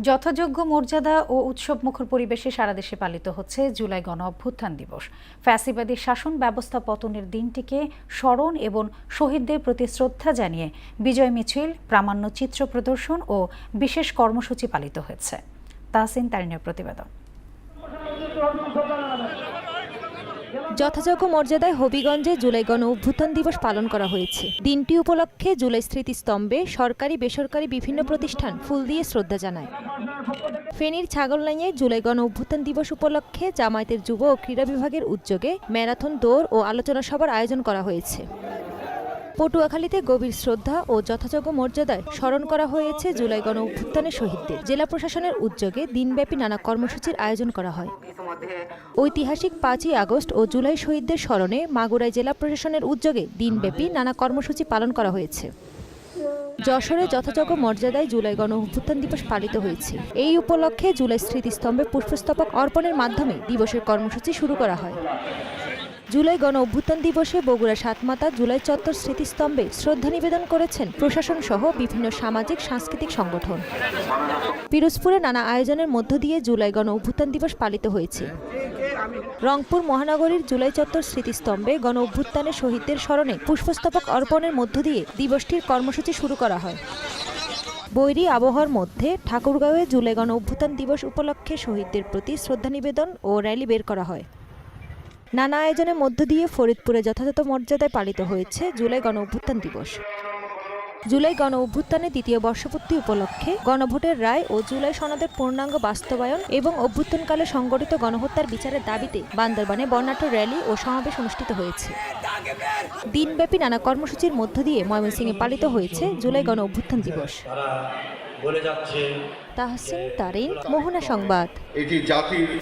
যথাযোগ্য মর্যাদা ও উৎসবমুখর পরিবেশে সারা দেশে পালিত হচ্ছে জুলাই গণ অভ্যুত্থান দিবস। ফ্যাসিবাদী শাসন ব্যবস্থা পতনের দিনটিকে স্মরণ এবং শহীদদের প্রতি শ্রদ্ধা জানিয়ে বিজয় মিছিল, প্রামাণ্য চিত্র প্রদর্শন ও বিশেষ কর্মসূচি পালিত হয়েছে। তাহসিন তারিনের প্রতিবেদন। যথাযোগ্য মর্যাদায় হবিগঞ্জে জুলাই গণ অভ্যুত্থান দিবস পালন করা হয়েছে। দিনটি উপলক্ষে জুলাই স্মৃতিস্তম্ভে সরকারি বেসরকারি বিভিন্ন প্রতিষ্ঠান ফুল দিয়ে শ্রদ্ধা জানায়। ফেনীর ছাগলনাইয়ায় জুলাই গণ অভ্যুত্থান দিবস উপলক্ষে জামায়াতের যুব ও ক্রীড়া বিভাগের উদ্যোগে ম্যারাথন দৌড় ও আলোচনা সভার আয়োজন করা হয়েছে। পটুয়াখালীতে গভীর শ্রদ্ধা ও যথাযোগ্য মর্যাদায় স্মরণ করা হয়েছে জুলাই গণ অভ্যুত্থানের শহীদদের। জেলা প্রশাসনের উদ্যোগে দিনব্যাপী নানা কর্মসূচির আয়োজন করা হয়। ঐতিহাসিক ৫ই আগস্ট ও জুলাই শহীদদের স্মরণে মাগুরায় জেলা প্রশাসনের উদ্যোগে দিনব্যাপী নানা কর্মসূচি পালন করা হয়েছে। যশোরে যথাযোগ্য মর্যাদায় জুলাই গণ অভ্যুত্থান দিবস পালিত হয়েছে। এই উপলক্ষে জুলাই স্মৃতিস্তম্ভে পুষ্পস্তবক অর্পণের মাধ্যমে দিবসের কর্মসূচি শুরু করা হয়। জুলাই গণ অভ্যুত্থান দিবসে বগুড়া সাতমাতা জুলাই চত্বর স্মৃতিস্তম্ভে শ্রদ্ধা নিবেদন করেছেন প্রশাসন সহ বিভিন্ন সামাজিক সাংস্কৃতিক সংগঠন। পিরোজপুরে নানা আয়োজনের মধ্য দিয়ে জুলাই গণ অভ্যুত্থান দিবস পালিত হয়েছে। রংপুর মহানগরীর জুলাই চত্বর স্মৃতিস্তম্ভে গণ অভ্যুত্থানের শহীদদের স্মরণে পুষ্পস্তবক অর্পণের মধ্য দিয়ে দিবসটির কর্মসূচি শুরু করা হয়। বৈরী আবহাওয়ার মধ্যে ঠাকুরগাঁওয়ে জুলাই গণ অভ্যুত্থান দিবস উপলক্ষে শহীদদের প্রতি শ্রদ্ধা নিবেদন ও র্যালি বের করা হয়। নানা আয়োজনের মধ্য দিয়ে ফরিদপুরে যথাযথ মর্যাদায় পালিত হয়েছে জুলাই গণ অভ্যুত্থান দিবস। জুলাই গণ অভ্যুত্থানের দ্বিতীয় বর্ষপূর্তি উপলক্ষে গণভোটের রায় ও জুলাই সনদের পূর্ণাঙ্গ বাস্তবায়ন এবং অভ্যুত্থানকালে সংগঠিত গণহত্যার বিচারের দাবিতে বান্দরবানে বর্ণাঢ্য র্যালি ও সমাবেশ অনুষ্ঠিত হয়েছে। দিনব্যাপী নানা কর্মসূচির মধ্য দিয়ে ময়মনসিংহে পালিত হয়েছে জুলাই গণ অভ্যুত্থান দিবস। তাহসিন তারিন, মোহনা সংবাদ।